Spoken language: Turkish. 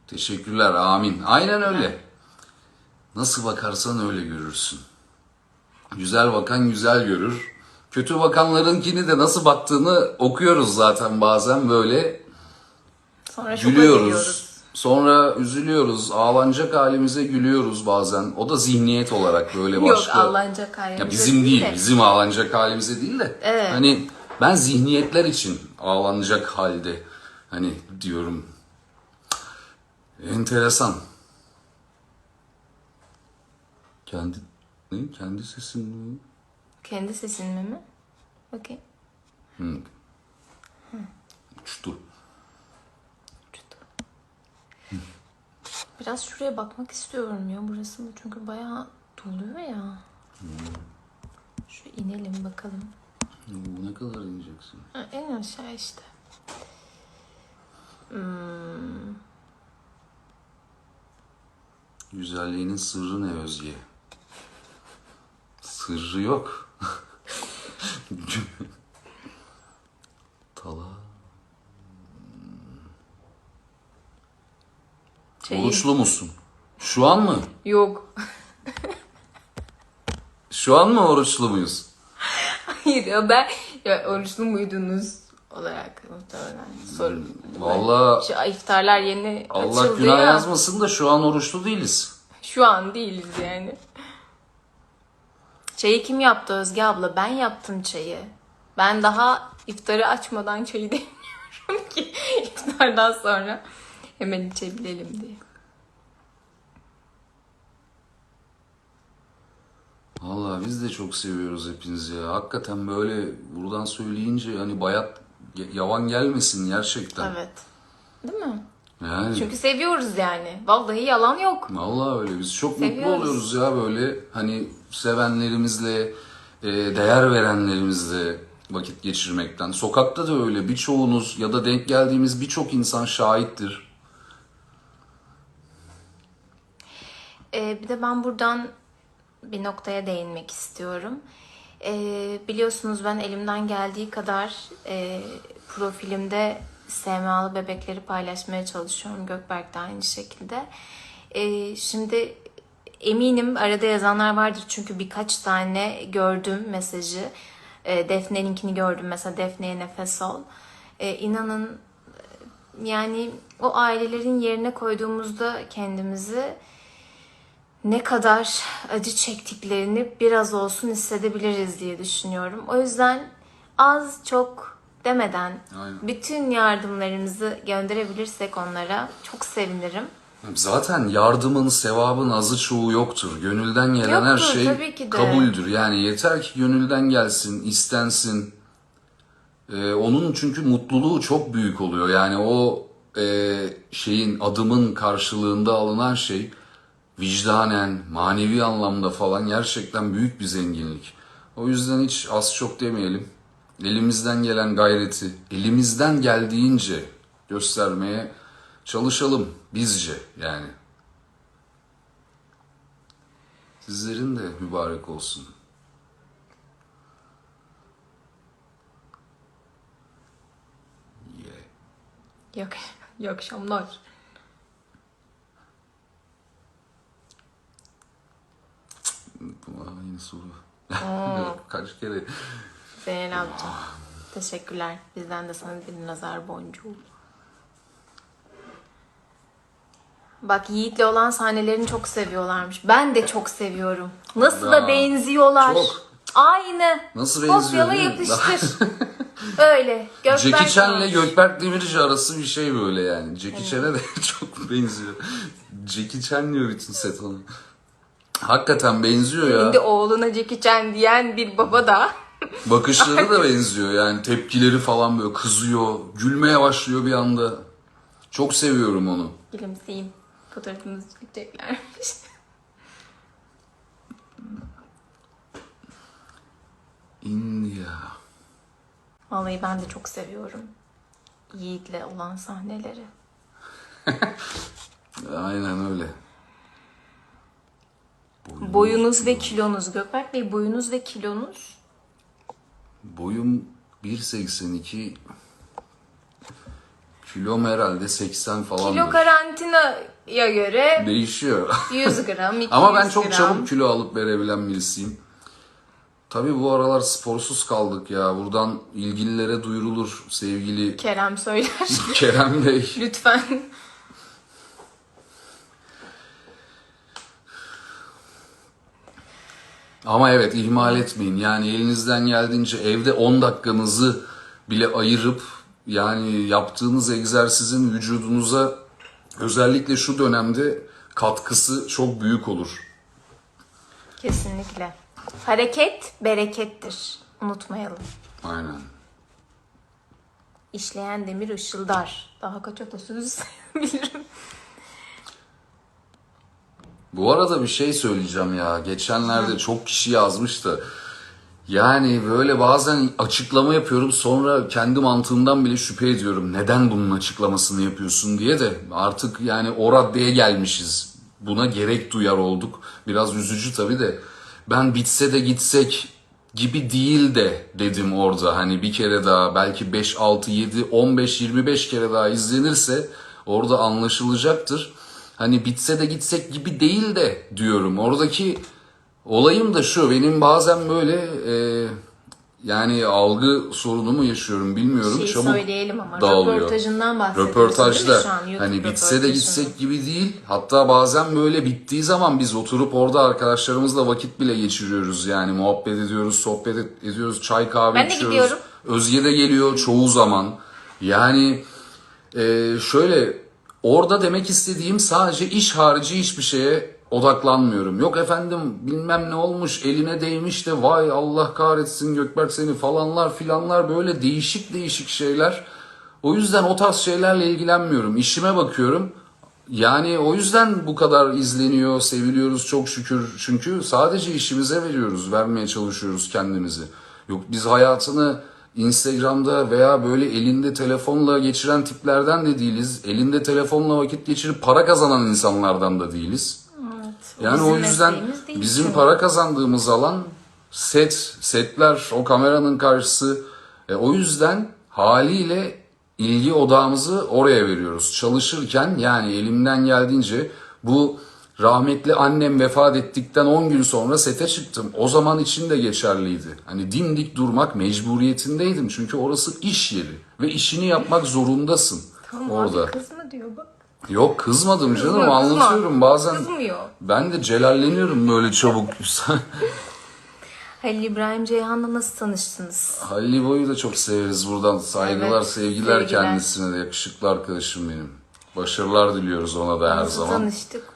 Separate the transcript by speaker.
Speaker 1: Teşekkürler, amin. Aynen öyle. Nasıl bakarsan öyle görürsün. Güzel bakan güzel görür. Kötü bakanlarınkini de nasıl baktığını okuyoruz zaten bazen böyle.
Speaker 2: Sonra şoka
Speaker 1: Gülüyoruz.
Speaker 2: giriyoruz.
Speaker 1: Sonra üzülüyoruz. Ağlanacak halimize gülüyoruz bazen. O da zihniyet olarak böyle
Speaker 2: Yok,
Speaker 1: başka.
Speaker 2: ağlanacak halimize
Speaker 1: Ya bizim değil,
Speaker 2: de.
Speaker 1: bizim ağlanacak halimize değil de.
Speaker 2: Evet.
Speaker 1: Hani ben zihniyetler için ağlanacak halde hani diyorum. Enteresan. Kendi sesin mi?
Speaker 2: Kendi sesin mi? Okey.
Speaker 1: Uçtu.
Speaker 2: Biraz şuraya bakmak istiyorum ya, burası mı? Çünkü bayağı doluyor ya. Şu inelim bakalım.
Speaker 1: Ne kadar ineceksin?
Speaker 2: Ha, en aşağı işte.
Speaker 1: Güzelliğinin sırrı ne Özge? Sırrı yok. Tala. Oruçlu musun? Şu an mı?
Speaker 2: Yok.
Speaker 1: Şu an mı oruçlu muyuz?
Speaker 2: Hayır ya, ben ya oruçlu muydunuz olarak muhtemelen sorun.
Speaker 1: Vallahi
Speaker 2: Şu iftarlar yeni
Speaker 1: Allah
Speaker 2: açıldı
Speaker 1: günah
Speaker 2: ya.
Speaker 1: yazmasın da şu an oruçlu değiliz.
Speaker 2: Şu an değiliz yani. Çayı kim yaptı Özge abla? Ben yaptım çayı. Ben daha iftarı açmadan çayı demliyorum ki iftardan sonra hemen içebilelim diye.
Speaker 1: Vallahi biz de çok seviyoruz hepinizi ya. Hakikaten böyle buradan söyleyince hani bayat yavan gelmesin gerçekten.
Speaker 2: Evet. Değil mi?
Speaker 1: Yani
Speaker 2: Çünkü seviyoruz yani. Vallahi yalan yok.
Speaker 1: vallahi öyle biz çok mutlu
Speaker 2: Seviyoruz.
Speaker 1: oluyoruz ya böyle hani sevenlerimizle, değer verenlerimizle vakit geçirmekten. Sokakta da öyle birçoğunuz ya da denk geldiğimiz birçok insan şahittir.
Speaker 2: Bir de ben buradan bir noktaya değinmek istiyorum. Biliyorsunuz ben elimden geldiği kadar profilimde SMA'lı bebekleri paylaşmaya çalışıyorum. Gökberk de aynı şekilde. Şimdi eminim arada yazanlar vardır çünkü birkaç tane gördüm mesajı. Defne'ninkini gördüm mesela, Defne'ye nefes ol. İnanın yani o ailelerin yerine koyduğumuzda kendimizi ne kadar acı çektiklerini biraz olsun hissedebiliriz diye düşünüyorum. O yüzden az çok demeden
Speaker 1: Aynen.
Speaker 2: bütün yardımlarımızı gönderebilirsek onlara çok sevinirim.
Speaker 1: Zaten yardımın, sevabın azı çoğu yoktur. Gönülden gelen her
Speaker 2: Yoktur,
Speaker 1: şey
Speaker 2: tabii ki de.
Speaker 1: kabuldür. Yani yeter ki gönülden gelsin, istensin. Onun çünkü mutluluğu çok büyük oluyor. Yani o şeyin, adımın karşılığında alınan şey vicdanen, manevi anlamda falan gerçekten büyük bir zenginlik. O yüzden hiç az çok demeyelim. Elimizden gelen gayreti, elimizden geldiğince göstermeye çalışalım bizce yani. Sizlerin de mübarek olsun.
Speaker 2: Yok, iyi akşamlar.
Speaker 1: Aynı soru. Kaç kere?
Speaker 2: Zeynel abicim, teşekkürler. Bizden de sana bir nazar boncuğu. Bak, Yiğit'le olan sahnelerini çok seviyorlarmış. Ben de çok seviyorum. Nasıl da
Speaker 1: Ya,
Speaker 2: benziyorlar.
Speaker 1: çok.
Speaker 2: Aynı.
Speaker 1: Nasıl benziyor
Speaker 2: Kopyala
Speaker 1: değil mi?
Speaker 2: yapıştır. Öyle.
Speaker 1: Jackie
Speaker 2: Gökberk
Speaker 1: Chan'le
Speaker 2: var.
Speaker 1: Gökberk Demirci arası bir şey böyle yani. Jackie Chan'e de çok benziyor. Jackie Chan diyor bütün set ona. Hakikaten benziyor ya.
Speaker 2: Şimdi oğluna Jackie Chan diyen bir baba da.
Speaker 1: Bakışları da benziyor yani. Tepkileri falan böyle kızıyor. Gülmeye başlıyor bir anda. Çok seviyorum onu.
Speaker 2: Gülümseyeyim. Fotoğrafımızı çekeceklermiş.
Speaker 1: India.
Speaker 2: Vallahi ben de çok seviyorum Yiğit'le olan sahneleri.
Speaker 1: Aynen öyle.
Speaker 2: Boyunuz ve kilonuz. Gökberk Bey, boyunuz ve kilonuz?
Speaker 1: Boyum 1.82, Kilom herhalde 80 falan.
Speaker 2: Kilo karantinaya göre
Speaker 1: Değişiyor.
Speaker 2: 100 gram, 200
Speaker 1: Ama ben çok
Speaker 2: gram.
Speaker 1: çabuk kilo alıp verebilen birisiyim. Tabii bu aralar sporsuz kaldık ya. Buradan ilgililere duyurulur sevgili
Speaker 2: Kerem söyler.
Speaker 1: Kerem Bey.
Speaker 2: Lütfen.
Speaker 1: Ama evet, ihmal etmeyin. Yani elinizden geldiğince evde 10 dakikanızı bile ayırıp yani yaptığınız egzersizin vücudunuza özellikle şu dönemde katkısı çok büyük olur.
Speaker 2: Kesinlikle. Hareket berekettir. Unutmayalım.
Speaker 1: Aynen.
Speaker 2: İşleyen demir ışıldar. Daha kaç atasözü sayabilirim.
Speaker 1: Bu arada bir şey söyleyeceğim ya. Geçenlerde çok kişi yazmıştı. Yani böyle bazen açıklama yapıyorum, sonra kendi mantığımdan bile şüphe ediyorum. Neden bunun açıklamasını yapıyorsun diye de artık yani o raddeye gelmişiz. Buna gerek duyar olduk. Biraz üzücü tabii de. Ben bitse de gitsek gibi değil de dedim orada. Hani bir kere daha belki 5, 6, 7, 15, 25 kere daha izlenirse orada anlaşılacaktır. Hani bitse de gitsek gibi değil de diyorum. Oradaki olayım da şu, benim bazen böyle yani algı sorunu mu yaşıyorum bilmiyorum.
Speaker 2: Şeyi
Speaker 1: Çabuk
Speaker 2: söyleyelim ama
Speaker 1: dağılıyor.
Speaker 2: röportajından bahsediyorsun
Speaker 1: Röportajda
Speaker 2: değil mi şu an? YouTube
Speaker 1: hani bitse de
Speaker 2: röportajından.
Speaker 1: gitsek gibi değil. Hatta bazen böyle bittiği zaman biz oturup orada arkadaşlarımızla vakit bile geçiriyoruz. Yani muhabbet ediyoruz, sohbet ediyoruz, çay kahve
Speaker 2: Ben de
Speaker 1: içiyoruz.
Speaker 2: gidiyorum.
Speaker 1: Özge de geliyor çoğu zaman. Yani şöyle, orada demek istediğim sadece iş harici hiçbir şeye odaklanmıyorum. Yok efendim bilmem ne olmuş, eline değmiş de vay Allah kahretsin Gökberk seni falanlar filanlar, böyle değişik değişik şeyler. O yüzden o tarz şeylerle ilgilenmiyorum. İşime bakıyorum. Yani o yüzden bu kadar izleniyor, seviliyoruz çok şükür. Çünkü sadece işimize veriyoruz, vermeye çalışıyoruz kendimizi. Yok biz hayatını Instagram'da veya böyle elinde telefonla geçiren tiplerden de değiliz. Elinde telefonla vakit geçirip para kazanan insanlardan da değiliz. Yani
Speaker 2: Bizim
Speaker 1: o yüzden
Speaker 2: mesleğimiz değil
Speaker 1: bizim
Speaker 2: çünkü.
Speaker 1: para kazandığımız alan setler, o kameranın karşısı. O yüzden haliyle ilgi odağımızı oraya veriyoruz. Çalışırken yani elimden geldiğince, bu rahmetli annem vefat ettikten 10 gün sonra sete çıktım. O zaman için de geçerliydi. Hani dimdik durmak mecburiyetindeydim. Çünkü orası iş yeri ve işini yapmak zorundasın
Speaker 2: Tamam
Speaker 1: orada.
Speaker 2: abi kızma diyor bak.
Speaker 1: Yok kızmadım canım,
Speaker 2: Kızma, kızma.
Speaker 1: anlatıyorum bazen.
Speaker 2: Kızmıyor.
Speaker 1: Ben de celalleniyorum böyle çabuk.
Speaker 2: Halil İbrahim Ceyhan'la nasıl tanıştınız?
Speaker 1: Halil İbo'yu da çok severiz buradan. Saygılar,
Speaker 2: Evet,
Speaker 1: sevgiler
Speaker 2: sevgiler.
Speaker 1: kendisine de. Yakışıklı arkadaşım benim. Başarılar diliyoruz ona da her
Speaker 2: Nasıl
Speaker 1: zaman.
Speaker 2: tanıştık?